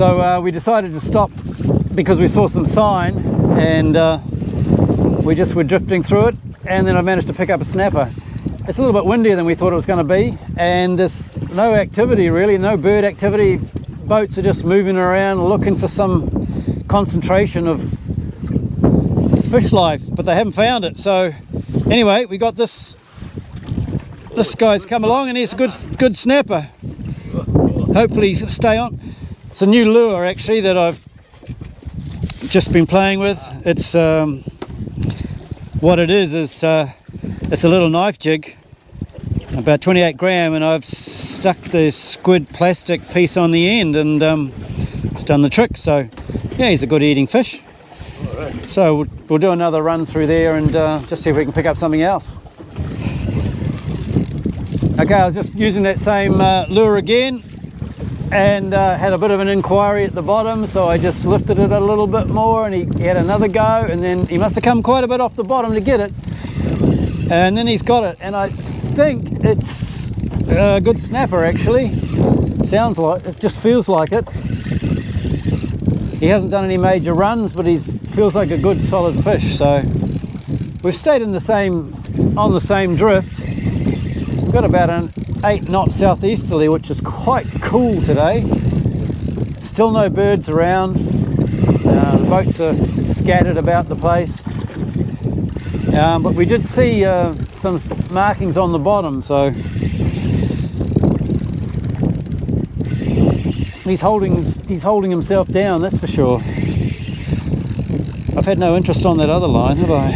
So we decided to stop because we saw some sign, and we just were drifting through it, and then I managed to pick up a snapper. It's a little bit windier than we thought it was going to be, and there's no activity really, no bird activity. Boats are just moving around looking for some concentration of fish life, but they haven't found it. So anyway, we got this guy's come along, and he's a good snapper. Hopefully he's gonna stay on. It's a new lure actually that I've just been playing with. It's what it is it's a little knife jig, about 28 gram, and I've stuck the squid plastic piece on the end, and it's done the trick. So yeah, he's a good eating fish. Right. So we'll do another run through there and just see if we can pick up something else. Okay, I was just using that same lure again, and had a bit of an inquiry at the bottom, so I just lifted it a little bit more, and he had another go, and then he must have come quite a bit off the bottom to get it, and then he's got it, and I think it's a good snapper actually. Sounds like it, just feels like it. He hasn't done any major runs, but feels like a good solid fish. So we've stayed on the same drift. We've got about an 8 knot southeasterly, which is quite cool today. Still no birds around. The boats are scattered about the place. But we did see some markings on the bottom, so he's holding himself down, that's for sure. I've had no interest on that other line, have I?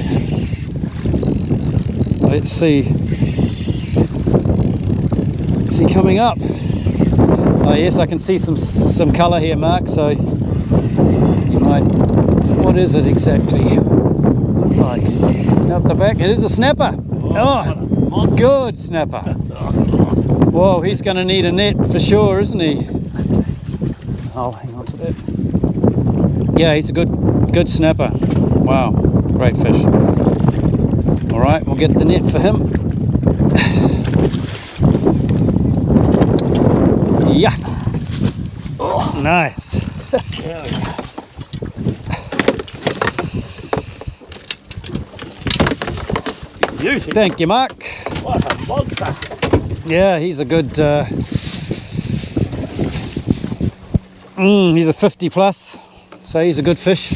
Let's see. Is he coming up? Oh yes, I can see some colour here, Mark, so you might... What is it exactly? Like, up the back, it is a snapper. Oh, good snapper. Whoa, he's going to need a net for sure, isn't he? I'll hang on to that. Yeah, he's a good snapper. Wow, great fish. All right, we'll get the net for him. Yeah. Oh, nice. Beauty. Thank you, Mark. What a monster. Yeah, he's a good... he's a 50 plus, so he's a good fish.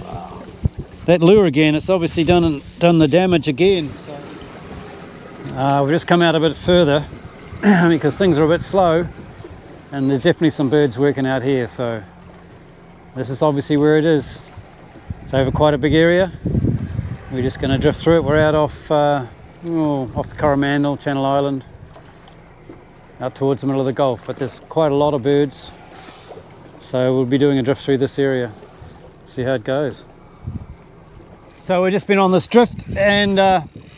Wow. That lure again, it's obviously done the damage again. So we've just come out a bit further because things are a bit slow, and there's definitely some birds working out here. So this is obviously where it is. It's over quite a big area. We're just going to drift through it. We're out off the Coromandel, Channel Island, out towards the middle of the Gulf, but there's quite a lot of birds, so we'll be doing a drift through this area, see how it goes. So we've just been on this drift, and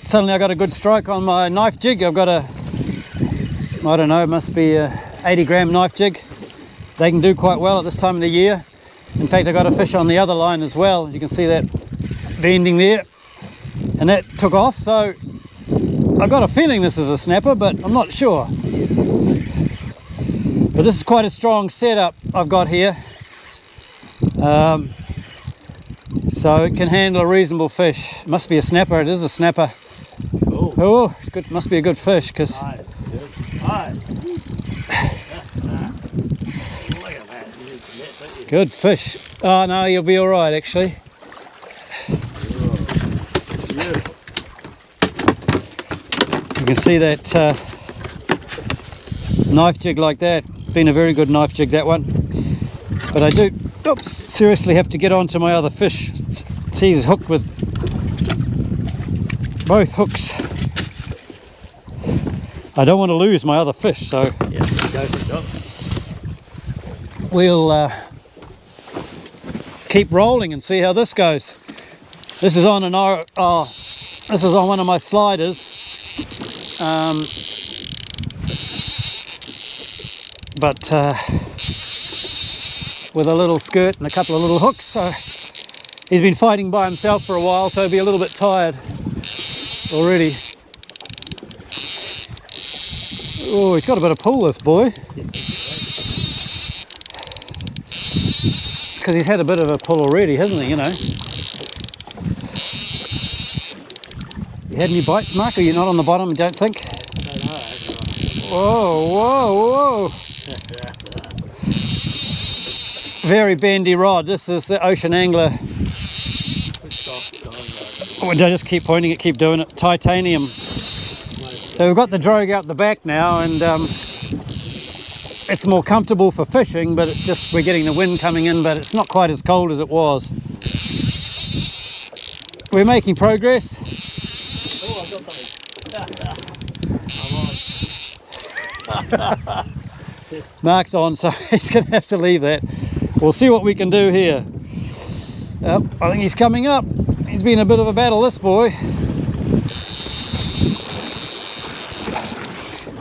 suddenly I got a good strike on my knife jig. I've got I don't know, it must be a 80 gram knife jig. They can do quite well at this time of the year. In fact, I got a fish on the other line as well. You can see that bending there, and that took off. So I've got a feeling this is a snapper, but I'm not sure. But this is quite a strong setup I've got here, so it can handle a reasonable fish. It must be a snapper. It is a snapper. Oh, it's good. Must be a good fish, because Look at that. good fish. Oh no, you'll be all right actually. You can see that knife jig like that. Been a very good knife jig, that one. But I do, seriously have to get onto my other fish. See, he's hooked with both hooks. I don't want to lose my other fish, so Yeah, go for it. we'll keep rolling and see how this goes. This is on this is on one of my sliders. But with a little skirt and a couple of little hooks, so he's been fighting by himself for a while, so he'll be a little bit tired already. Oh, he's got a bit of pull, this boy. Because he's had a bit of a pull already, hasn't he, you know? You had any bites, Mark? Are you not on the bottom, I don't think? Whoa, whoa, whoa. Very bendy rod. This is the Ocean Angler. Oh, I just keep pointing it, keep doing it. Titanium. So we've got the drogue out the back now, and it's more comfortable for fishing, but it's just, we're getting the wind coming in, but it's not quite as cold as it was. We're making progress. Oh, I've got something. Mark's on, so he's going to have to leave that. We'll see what we can do here. I think he's coming up. He's been a bit of a battle, this boy.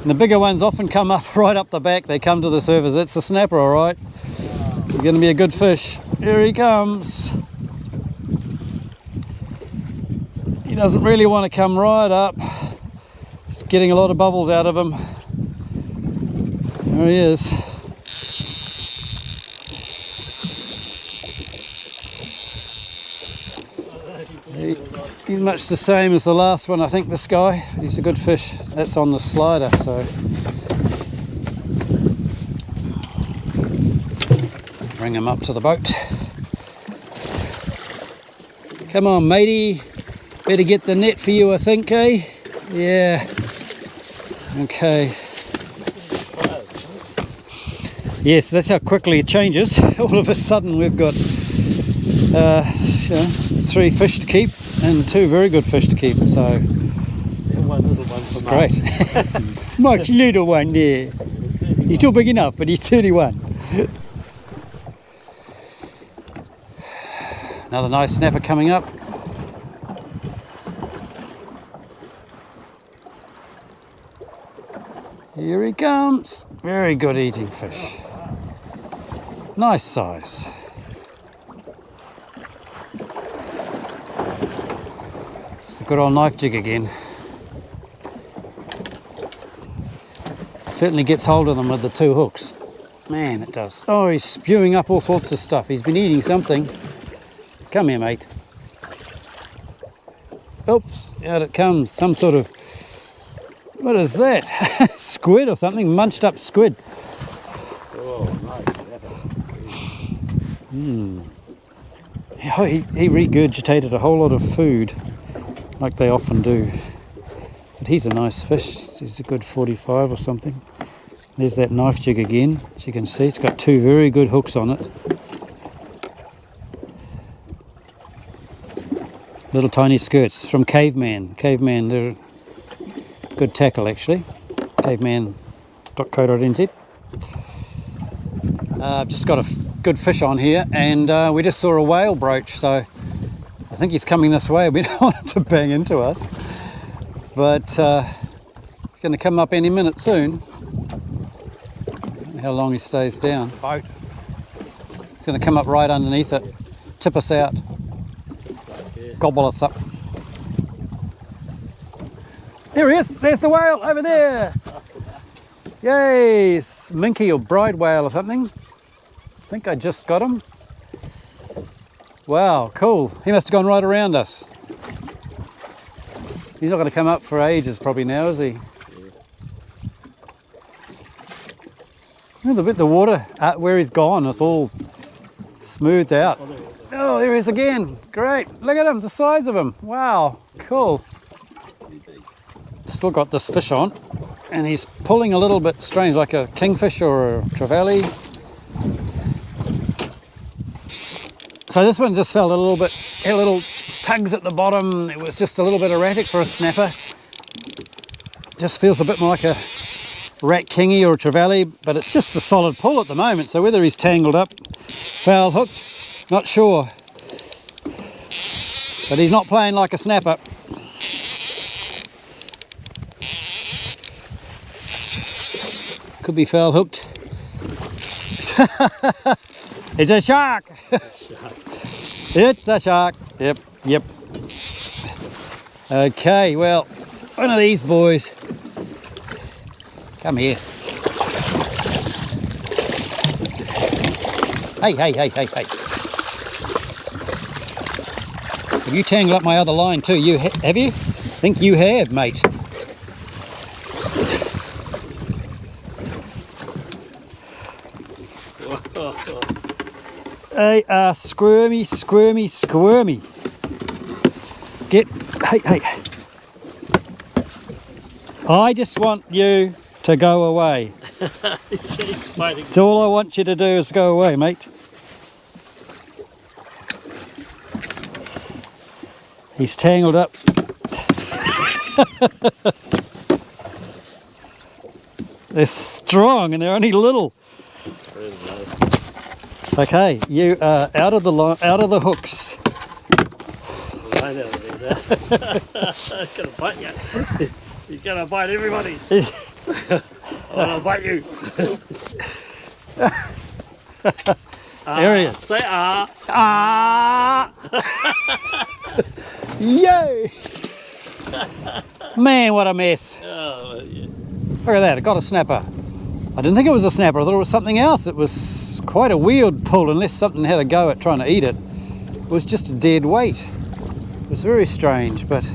And the bigger ones often come up right up the back. They come to the surface. It's a snapper, all right. He's going to be a good fish. Here he comes. He doesn't really want to come right up. He's getting a lot of bubbles out of him. There he is. He's much the same as the last one, I think, this guy. He's a good fish. That's on the slider, so. Bring him up to the boat. Come on, matey. Better get the net for you, I think, eh? Yeah. Okay. Yes, that's how quickly it changes. All of a sudden we've got 3 fish to keep and 2 very good fish to keep, so And one little one for great. Much little one there. He's still big enough, but he's 31. Another nice snapper coming up. Here he comes. Very good eating fish. Nice size. It's a good old knife jig again. Certainly gets hold of them with the 2 hooks. Man, it does. Oh, he's spewing up all sorts of stuff. He's been eating something. Come here, mate. Oops, out it comes. Some sort of, what is that? Squid or something? Munched up squid. Oh, nice. Oh, he regurgitated a whole lot of food, like they often do. But he's a nice fish. He's a good 45 or something. There's that knife jig again. As you can see, it's got 2 very good hooks on it. Little tiny skirts from Caveman. Caveman, they're good tackle actually. Caveman.co.nz. I've just got a good fish on here, and we just saw a whale broach, so I think he's coming this way. We don't want him to bang into us, but he's going to come up any minute soon. How long he stays down. Boat. It's going to come up right underneath it, tip us out, gobble us up. There he is. There's the whale over there. Yay, minke or bride whale or something. I think I just got him. Wow, cool. He must have gone right around us. He's not going to come up for ages probably now, is he? Look at the water where he's gone. It's all smoothed out. Oh, there he is again. Great. Look at him, the size of him. Wow, cool. Still got this fish on, and he's pulling a little bit strange, like a kingfish or a trevally. So this one just felt a little bit, had little tugs at the bottom. It was just a little bit erratic for a snapper. Just feels a bit more like a rat kingy or a trevally, but it's just a solid pull at the moment. So whether he's tangled up, foul hooked, not sure. But he's not playing like a snapper. Could be foul hooked. It's a shark. It's a shark. Yep, yep. Okay, well, one of these boys. Come here. Hey, hey, hey, hey, hey. Have you tangled up my other line too? You have you? Think you have, mate. They are squirmy, squirmy, squirmy. Hey. I just want you to go away. She's fighting. That's all I want you to do is go away, mate. He's tangled up. They're strong and they're only little. Okay, you are out of the hooks. I know he's gonna bite you. He's gonna bite everybody. I'm gonna bite you. There he is. Say ah. Ah! Yo! Man, what a mess. Oh, yeah. Look at that, it got a snapper. I didn't think it was a snapper, I thought it was something else. It was quite a weird pull, unless something had a go at trying to eat it. It was just a dead weight. It was very strange, but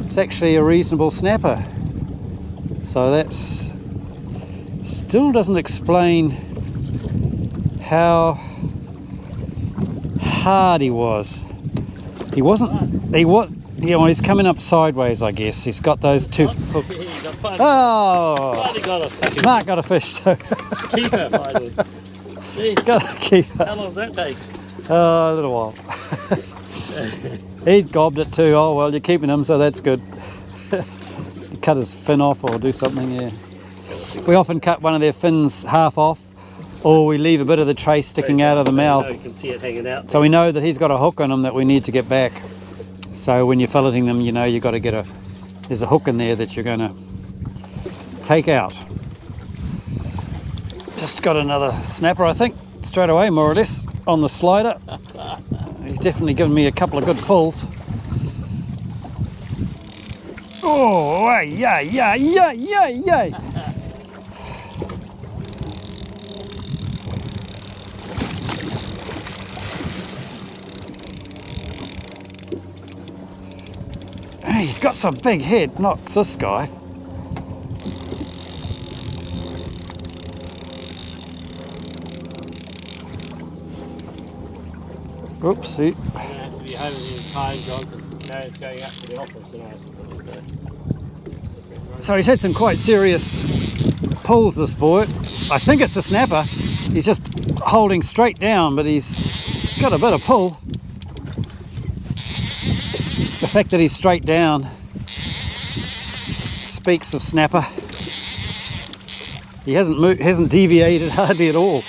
it's actually a reasonable snapper. So that's still doesn't explain how hard he was. He was, you know, he's coming up sideways, I guess. He's got those two hooks. Oh! Finally got a fucking Mark got a fish too. keeper finally. Jeez, Got a keeper. how long does that take? A little while. He gobbed it too. Oh well, you're keeping him, so that's good. Cut his fin off or do something, yeah. We often cut one of their fins half off, or we leave a bit of the trace sticking out of the mouth. You can see it hanging out. So we know that he's got a hook on him that we need to get back. So when you're filleting them, you know you've got to get there's a hook in there that you're going to take out. Just got another snapper, I think, straight away, more or less, on the slider. He's definitely given me a couple of good pulls. Oh, yeah. Hey, he's got some big head, knocks this guy. Oopsie. You have to be home in time, John, because Mary's going out to the office tonight. So he's had some quite serious pulls, this boy. I think it's a snapper. He's just holding straight down, but he's got a bit of pull. The fact that he's straight down speaks of snapper. He hasn't moved, hasn't deviated hardly at all.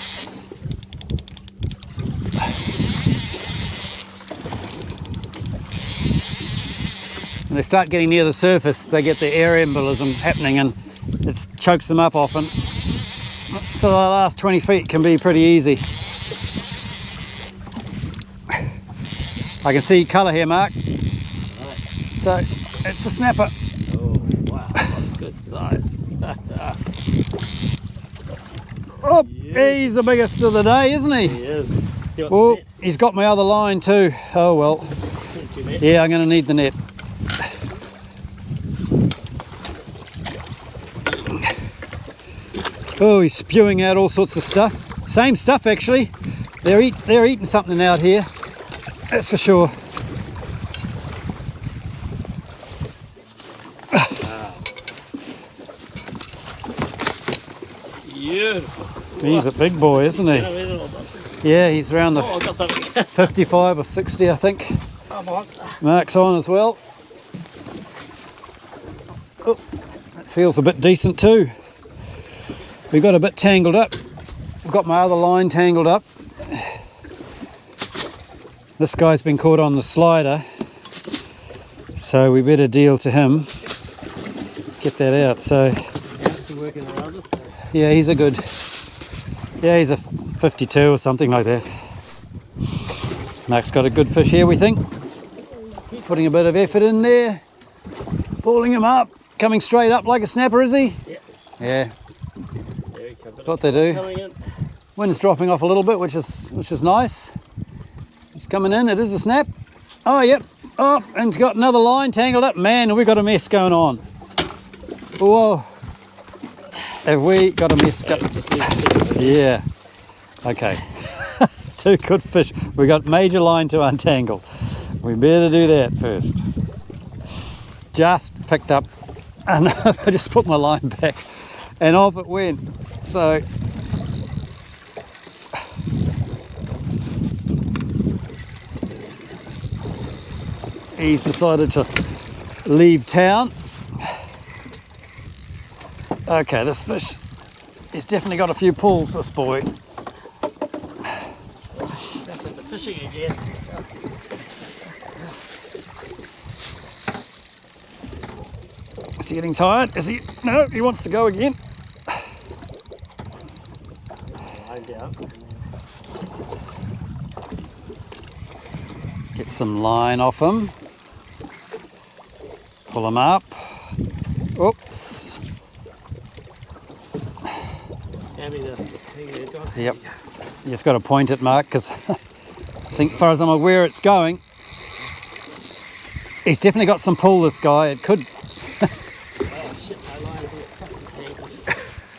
When they start getting near the surface, they get the air embolism happening and it chokes them up often. So the last 20 feet can be pretty easy. I can see colour here, Mark. So it's a snapper. Oh, wow, that's good size. Oh, he's the biggest of the day, isn't he? He is. You want Oh, the net? he's got my other line too. Oh well. Get your net? Yeah, I'm going to need the net. Oh, he's spewing out all sorts of stuff. Same stuff actually. They're eating something out here. That's for sure. Beautiful. He's a big boy, isn't Yeah, he? where's the little bastard? Yeah, he's around Oh, the I've got something. 55 or 60, I think. Come on. Mark's on as well. Oh, that feels a bit decent too. We got a bit tangled up. I've got my other line tangled up. This guy's been caught on the slider, so we better deal to him. Get that out. So Still working around us. yeah, he's a 52 or something like that. Mark's got a good fish here, we think. Putting a bit of effort in there. Pulling him up. Coming straight up like a snapper, is he? Yeah. Yeah, There he comes. what they do. Coming in. Wind's dropping off a little bit, which is nice. It's coming in. It is a snap. Oh, yep. Oh, and it's got another line tangled up. Man, we've got a mess going on. Whoa. Have we got a mess? Yeah. Okay. 2 good fish. We've got major line to untangle. We better do that first. Just picked up, and I just put my line back, and off it went. So he's decided to leave town. Okay, this fish, he's definitely got a few pulls, this boy. Back into fishing again. Is he getting tired? Is he? No, he wants to go again. Line down. Get some line off him. Pull him up. Oops. Hand me the thing there, John. Yep. You just got to point it, Mark, because I think, as far as I'm aware, it's going. He's definitely got some pull, this guy. It could. Oh shit, my line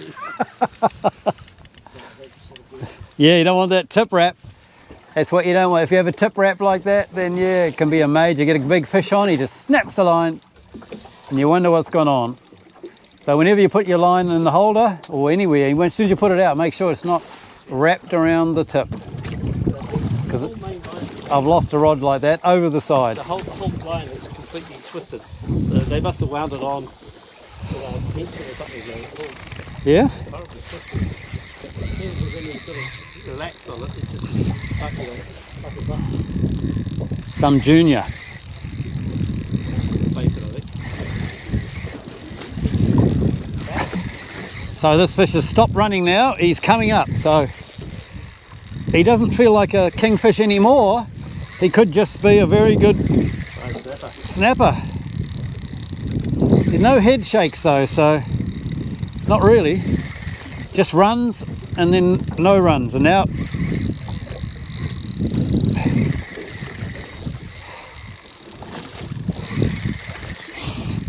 is Yeah, you don't want that tip wrap. That's what you don't want. If you have a tip wrap like that, then yeah, it can be a major. Get a big fish on, he just snaps the line, and you wonder what's gone on. So whenever you put your line in the holder, or anywhere, as soon as you put it out, make sure it's not wrapped around the tip. Because I've lost a rod like that over the side. The whole line is completely twisted. So they must have wound it on with tension or something. Yeah? It's horribly twisted. When you sort of relax on it, it just buckles up. Some junior. Place it, I think. So this fish has stopped running now. He's coming up. So he doesn't feel like a kingfish anymore. He could just be a very good snapper. There's no head shakes though, so not really. Just runs and then no runs. And now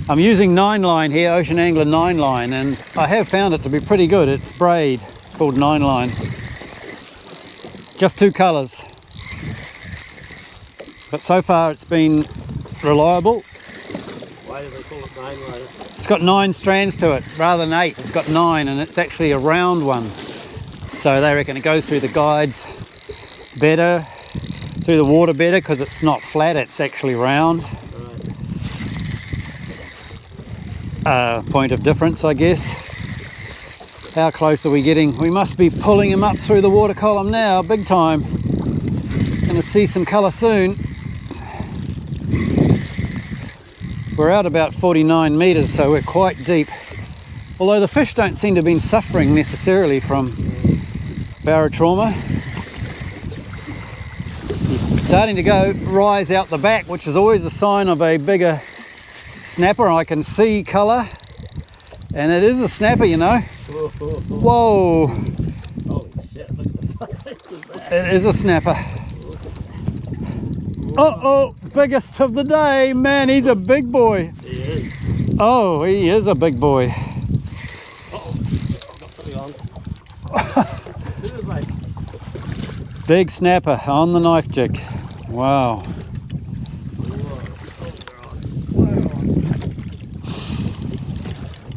I'm using 9 line here, Ocean Angler 9 line, and I have found it to be pretty good. It's sprayed, called 9 line. Just 2 colours. But so far it's been reliable. Why do they call it 9 line? It's got 9 strands to it, rather than 8. It's got 9, and it's actually a round one. So they reckon it goes through the guides better, through the water better, because it's not flat, it's actually round. Point of difference, I guess. How close are we getting? We must be pulling him up through the water column now, big time. Gonna see some colour soon. We're out about 49 metres, so we're quite deep. Although the fish don't seem to have been suffering necessarily from barotrauma. He's starting to go rise out the back, which is always a sign of a bigger snapper. I can see colour, and it is a snapper, you know. Whoa! Holy shit, look at the It is a snapper. Uh-oh, biggest of the day. Man, he's a big boy. He is. Oh, he is a big boy. Got something on. Big snapper on the knife jig. Wow.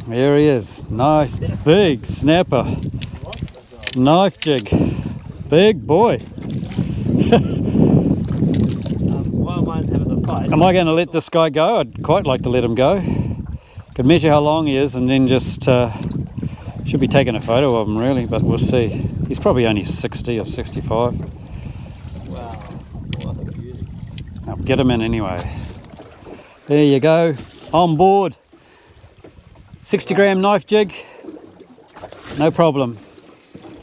There he is. Nice big snapper. Knife jig. Big boy. While mine's having a fight. Am I going to let this guy go? I'd quite like to let him go. Could measure how long he is and then just should be taking a photo of him really, but we'll see. He's probably only 60 or 65. Wow, what a beauty. I'll get him in anyway. There you go. On board. 60 gram knife jig. No problem.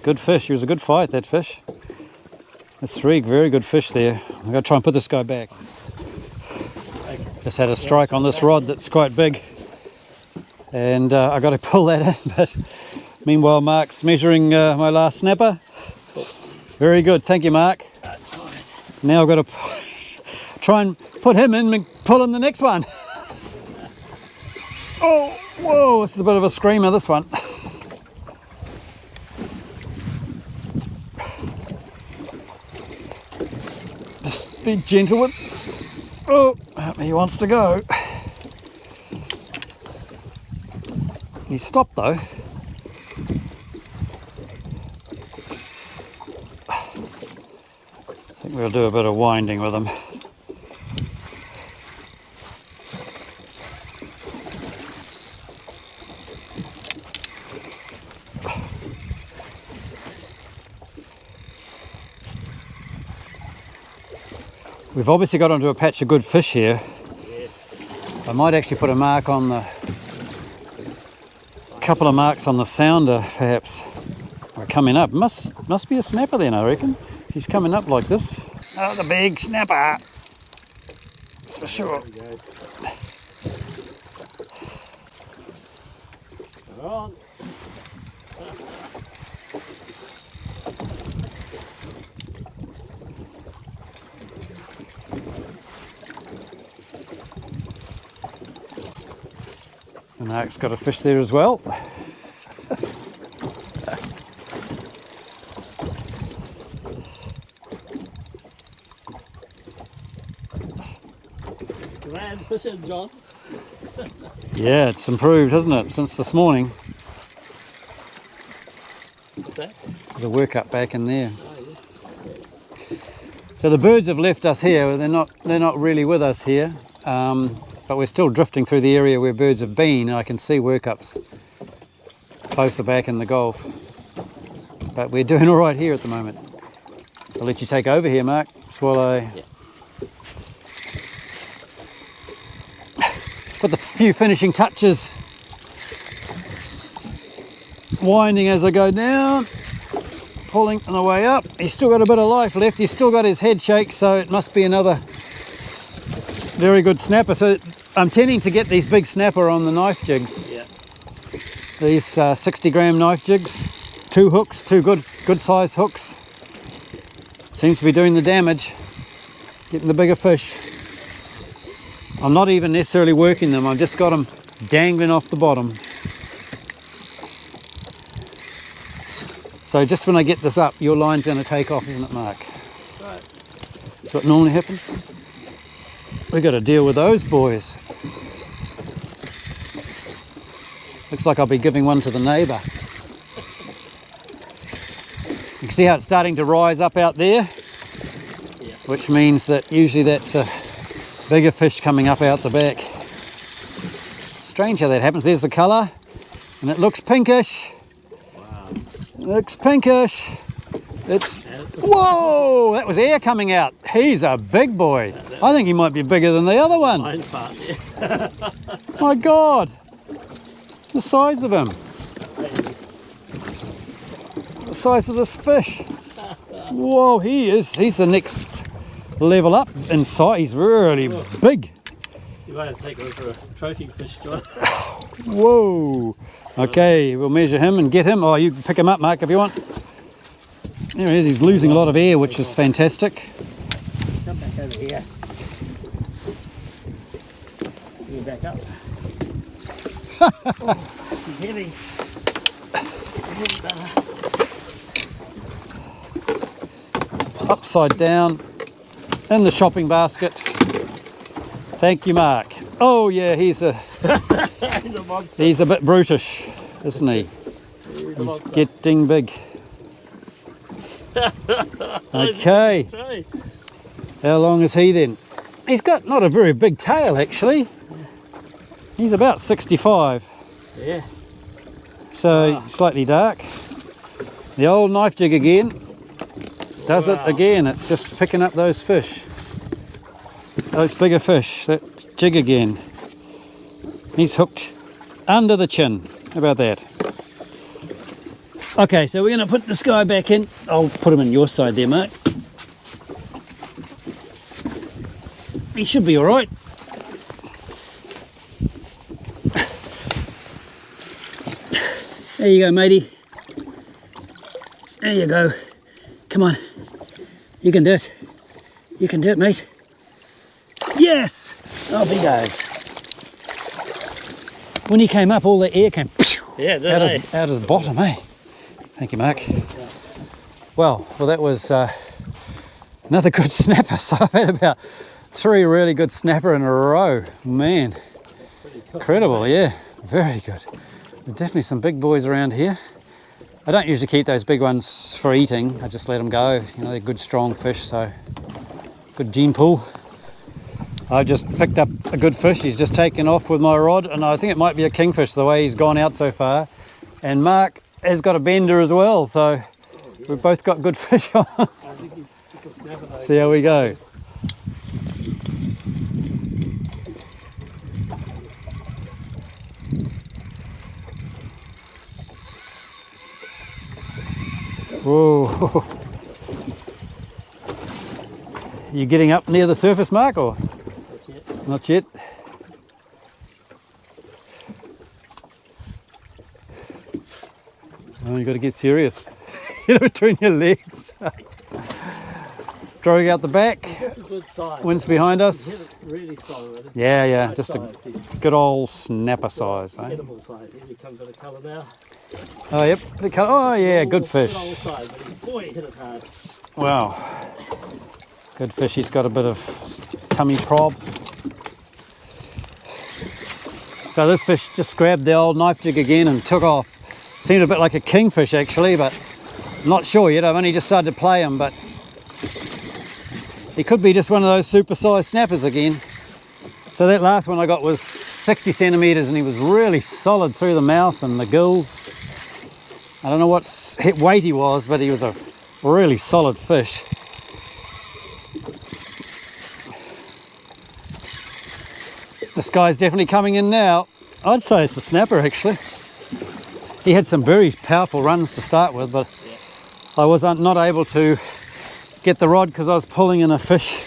Good fish. It was a good fight, that fish. That's 3 very good fish there. I've got to try and put this guy back. Just had a strike on this rod that's quite big. And I've got to pull that in. But meanwhile, Mark's measuring my last snapper. Very good. Thank you, Mark. Now I've got to try and put him in and pull in the next one. Oh, whoa, this is a bit of a screamer, this one. Just be gentle with. Oh, he wants to go. He stopped though. I think we'll do a bit of winding with him. We've obviously got onto a patch of good fish here. I might actually put a mark on the, couple of marks on the sounder perhaps. We're coming up. Must be a snapper then, I reckon. If he's coming up like this. Oh, the big snapper. That's for sure. Come on. And Mark's got a fish there as well. Grand fishing, John. Yeah, it's improved, hasn't it, since this morning. What's that? There's a workup back in there. So the birds have left us here. They're not really with us here, but we're still drifting through the area where birds have been. I can see workups closer back in the Gulf, but we're doing all right here at the moment. I'll let you take over here, Mark, while I put the few finishing touches. Winding as I go down, pulling on the way up. He's still got a bit of life left. He's still got his head shake, so it must be another very good snapper. So I'm tending to get these big snapper on the knife jigs. Yeah. These 60-gram knife jigs, 2 hooks, 2 good size hooks. Seems to be doing the damage, getting the bigger fish. I'm not even necessarily working them. I've just got them dangling off the bottom. So just when I get this up, your line's going to take off, isn't it, Mark? Right. That's what normally happens. We've got to deal with those boys. Looks like I'll be giving one to the neighbour. You can see how it's starting to rise up out there, which means that usually that's a bigger fish coming up out the back. Strange how that happens. There's the colour, and it looks pinkish. Wow. It looks pinkish. It's, whoa, that was air coming out. He's a big boy. I think he might be bigger than the other one. Line part, yeah. My God, the size of him. The size of this fish. Whoa, he's the next level up in size. He's really big. You might have to take one for a trophy fish, John. Whoa. Okay, we'll measure him and get him. Oh, you can pick him up, Mark, if you want. There he is. He's losing a lot of air, which is fantastic. Come back over here. Get back up. He's heavy. Upside down in the shopping basket. Thank you, Mark. Oh yeah, he's a bit brutish, isn't he? He's getting big. Okay. How long is he then? He's got not a very big tail actually. He's about 65. Yeah. So slightly dark. The old knife jig again. Does it again. It's just picking up those fish. Those bigger fish. That jig again. He's hooked under the chin. How about that? Okay, so we're going to put this guy back in. I'll put him in your side there, mate. He should be all right. There you go, matey. There you go. Come on. You can do it. You can do it, mate. Yes! Off he goes. When he came up, all the air came Yeah, out his bottom, eh? Thank you, Mark. Well, that was another good snapper. So I've had about 3 really good snapper in a row. Man, incredible, yeah. Very good. There's definitely some big boys around here. I don't usually keep those big ones for eating. I just let them go. You know, they're good, strong fish, so good gene pool. I just picked up a good fish. He's just taken off with my rod, and I think it might be a kingfish the way he's gone out so far. And Mark has got a bender as well, so we've both got good fish on. See how we go. Whoa. You getting up near the surface, Mark, or? Not yet. Oh, you got to get serious. Get it between your legs. Throwing out the back. Good size. Wind's behind us. Really strong with it. Yeah, Nice just a size. good old snapper size. Eh? Edible size. Here he comes with a colour now. Oh, yep. Oh, yeah, good fish. Good old size, but boy, he hit it hard. Wow. Good fish. He's got a bit of tummy probs. So this fish just grabbed the old knife jig again and took off. Seemed a bit like a kingfish actually, but I'm not sure yet. I've only just started to play him, but he could be just one of those super-sized snappers again. So that last one I got was 60 centimetres and he was really solid through the mouth and the gills. I don't know what weight he was, but he was a really solid fish. This guy's definitely coming in now. I'd say it's a snapper actually. He had some very powerful runs to start with, but I was not able to get the rod because I was pulling in a fish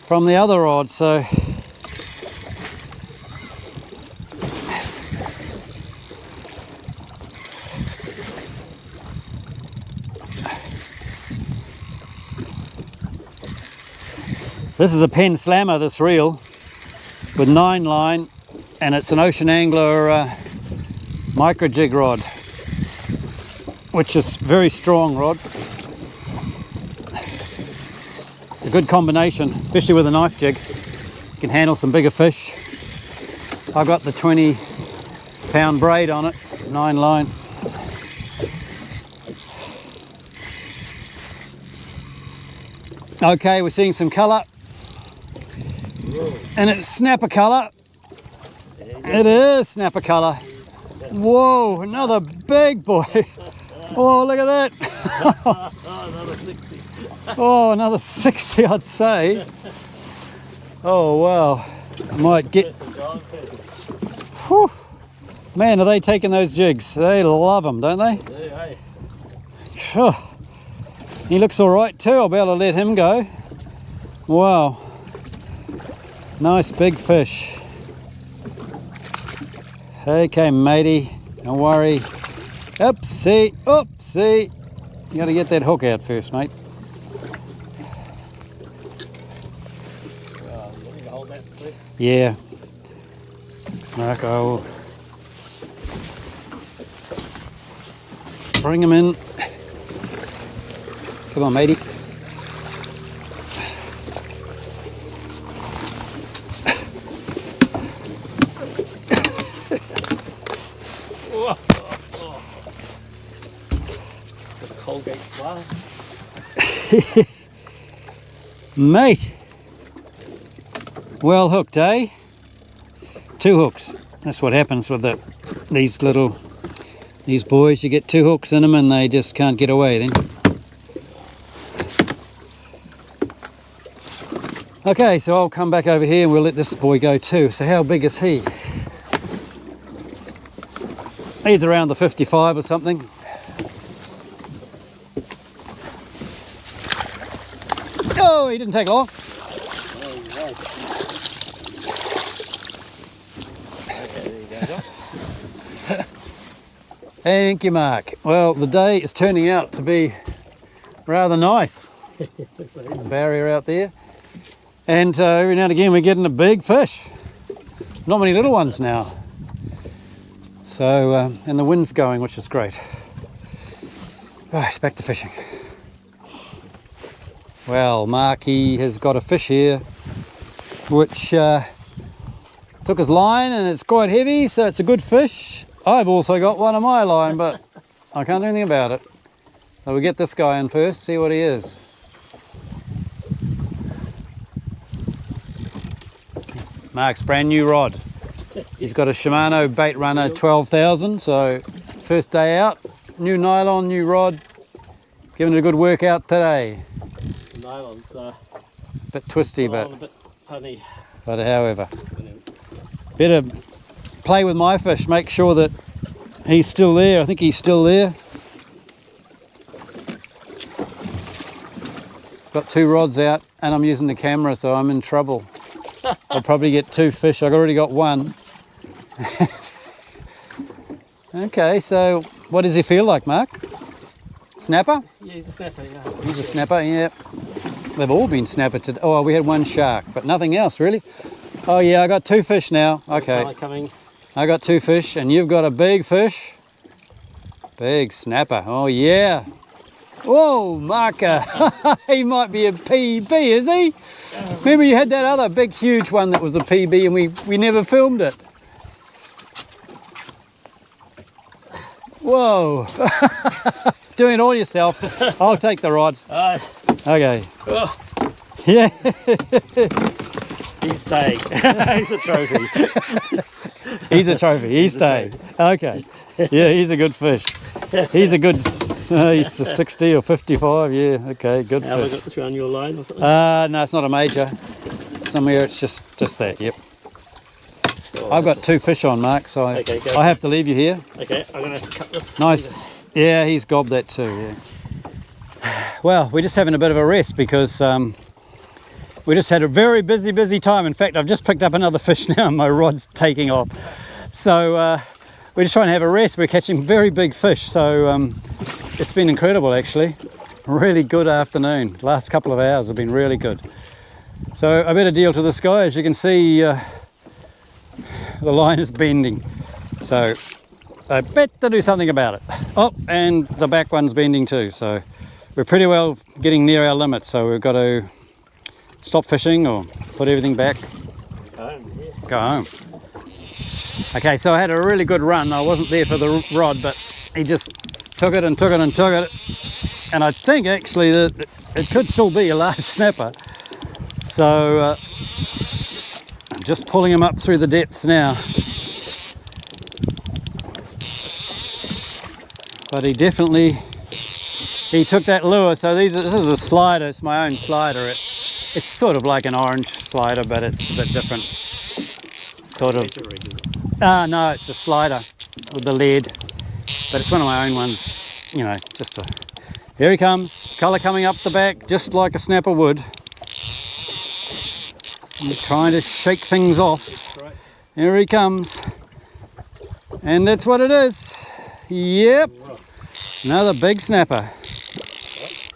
from the other rod, so this is a Penn Slammer, this reel, with 9 line, and it's an Ocean Angler micro jig rod, which is very strong rod. It's a good combination, especially with a knife jig. You can handle some bigger fish. I've got the 20-pound braid on it, 9 line. Okay, we're seeing some colour, and it's snapper colour. It is snapper colour. Whoa, another big boy. Oh, look at that. Another 60. Oh, another 60, I'd say. Oh, wow. Might get... Whew. Man, are they taking those jigs? They love them, don't they? Yeah, hey. Phew. He looks all right too. I'll be able to let him go. Wow. Nice big fish. Okay, matey, don't worry. Oopsie, oopsie. You got to get that hook out first, mate. Hold that quick. Yeah. Mark, I will bring him in. Come on, matey. Colgate fly. Mate. Well hooked, eh? 2 hooks. That's what happens with these boys. You get 2 hooks in them and they just can't get away then. Okay, so I'll come back over here and we'll let this boy go too. So how big is he? He's around the 55 or something. Oh, he didn't take long. Thank you, Mark. Well, the day is turning out to be rather nice. barrier out there. And every now and again we're getting a big fish. Not many little ones now. So, and the wind's going, which is great. Right, back to fishing. Well, Marky has got a fish here, which took his line, and it's quite heavy, so it's a good fish. I've also got one on my line, but I can't do anything about it. So we'll get this guy in first, see what he is. Mark's brand new rod. He's got a Shimano Bait Runner 12,000, so first day out, new nylon, new rod. Giving it a good workout today. Nylon's a bit twisty, a bit funny. But however, better play with my fish, make sure that he's still there. I think he's still there. Got 2 rods out and I'm using the camera, so I'm in trouble. I'll probably get 2 fish. I've already got 1. Okay, so what does he feel like, Mark? Snapper? Yeah, he's a snapper, yeah. He's a snapper, yeah. They've all been snapper today. Oh, we had 1 shark, but nothing else really. Oh yeah, I got 2 fish now. Okay. Coming. I got 2 fish and you've got a big fish. Big snapper. Oh yeah. Whoa, Marker. He might be a PB, is he? Remember you had that other big huge one that was a PB and we never filmed it. Whoa. Doing it all yourself. I'll take the rod. Okay. Oh. Yeah. He's staying. He's a trophy. He's a trophy. He's staying. Okay. Yeah, he's a good fish. He's a good, he's a 60 or 55. Yeah, okay, good Have fish. I got this around your line or something? No, it's not a major. Somewhere it's just that, yep. I've got 2 fish on, Mark, so Okay, I have to leave you here. Okay, I'm going to have to cut this. Nice. Yeah, he's gobbed that too, yeah. Well, we're just having a bit of a rest because we just had a very busy time. In fact, I've just picked up another fish now and my rod's taking off. So we're just trying to have a rest. We're catching very big fish, so it's been incredible actually. Really good afternoon. Last couple of hours have been really good. So I better deal to this guy. As you can see, the line is bending. So I better do something about it. Oh, and the back one's bending too. So we're pretty well getting near our limit. So we've got to stop fishing or put everything back. Go home. Okay, so I had a really good run. I wasn't there for the rod, but he just took it and took it and took it. And I think actually that it could still be a large snapper. So I'm just pulling him up through the depths now. But he took that lure. So this is a slider. It's my own slider. It's sort of like an orange slider, but it's a bit different. Sort of. No, it's a slider with the lead, but it's one of my own ones. You know, here he comes. Colour coming up the back, just like a snapper would. I'm trying to shake things off. Here he comes, and that's what it is. Yep, another big snapper.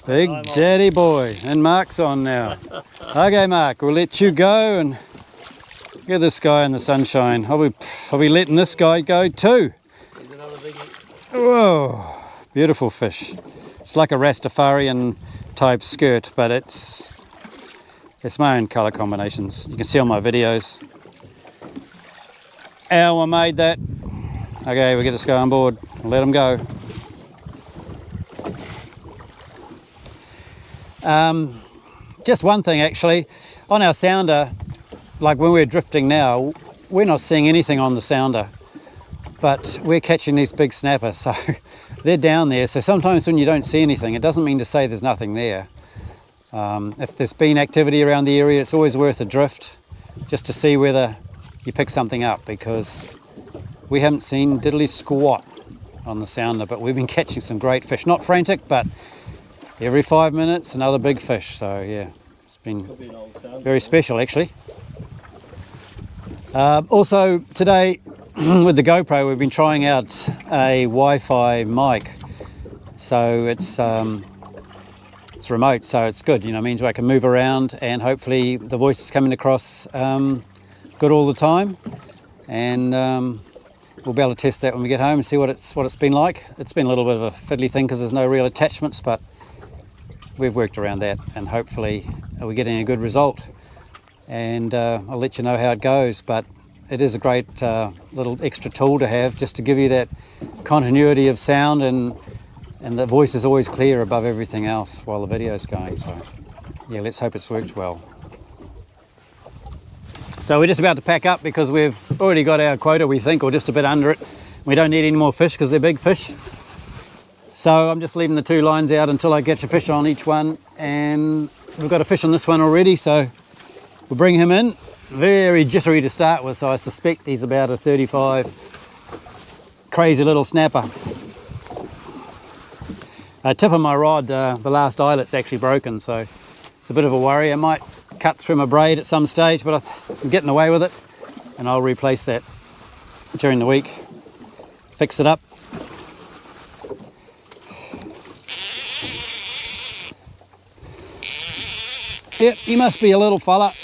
Big daddy boy, and Mark's on now. Okay, Mark, we'll let you go and get this guy in the sunshine. I'll be letting this guy go too. Whoa, beautiful fish. It's like a Rastafarian type skirt, but it's my own colour combinations. You can see on my videos. How I made that. Okay, we'll get this guy on board. Let him go. Just one thing actually, on our sounder, like when we're drifting now, we're not seeing anything on the sounder, but we're catching these big snappers, so they're down there. So sometimes when you don't see anything, it doesn't mean to say there's nothing there. If there's been activity around the area, it's always worth a drift just to see whether you pick something up, because we haven't seen diddly squat on the sounder, but we've been catching some great fish. Not frantic, but every 5 minutes another big fish. So yeah, it's been very special actually. Also today with the GoPro we've been trying out a Wi-Fi mic. So it's it's remote, so it's good. You know, it means I can move around, and hopefully the voice is coming across good all the time. And we'll be able to test that when we get home and see what it's been like. It's been a little bit of a fiddly thing because there's no real attachments, but we've worked around that, and hopefully we're getting a good result. And I'll let you know how it goes. But it is a great little extra tool to have, just to give you that continuity of sound, and the voice is always clear above everything else while the video's going. So yeah, let's hope it's worked well. So we're just about to pack up because we've already got our quota, we think, or just a bit under it. We don't need any more fish because they're big fish. So I'm just leaving the 2 lines out until I catch a fish on each one, and we've got a fish on this one already, so we'll bring him in. Very jittery to start with, so I suspect he's about a 35. Crazy little snapper. Tip of my rod, the last eyelet's actually broken, so it's a bit of a worry. I might cut through my braid at some stage, but I'm getting away with it, and I'll replace that during the week. Fix it up. Yep, he must be a little fella.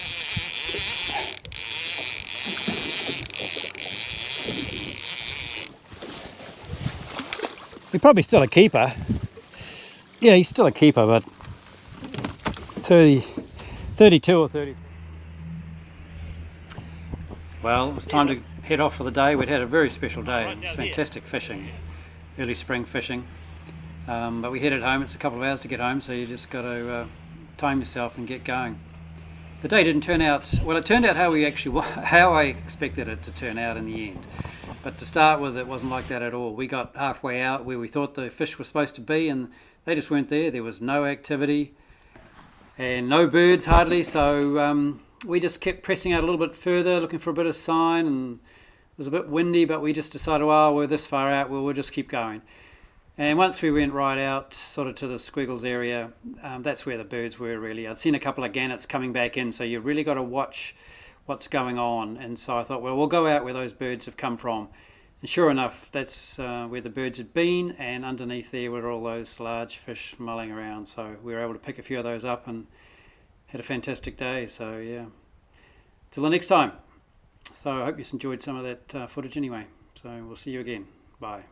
He's probably still a keeper. Yeah, he's still a keeper, but 32 or 30. Well, it was time to head off for the day. We'd had a very special day. It was fantastic fishing, early spring fishing. But we headed home. It's a couple of hours to get home, so you just got to time yourself and get going. The day didn't turn out, well, it turned out how I expected it to turn out in the end. But to start with, it wasn't like that at all. We got halfway out where we thought the fish were supposed to be, and they just weren't there. There was no activity and no birds hardly, so we just kept pressing out a little bit further, looking for a bit of sign, and it was a bit windy, but we just decided, well, we're this far out, we'll just keep going. And once we went right out, sort of to the Squiggles area, that's where the birds were really. I'd seen a couple of gannets coming back in, so you really got to watch what's going on. And so I thought, well, we'll go out where those birds have come from. And sure enough, that's where the birds had been, and underneath there were all those large fish mulling around. So we were able to pick a few of those up and had a fantastic day. So yeah, till the next time. So I hope you enjoyed some of that footage anyway. So we'll see you again. Bye.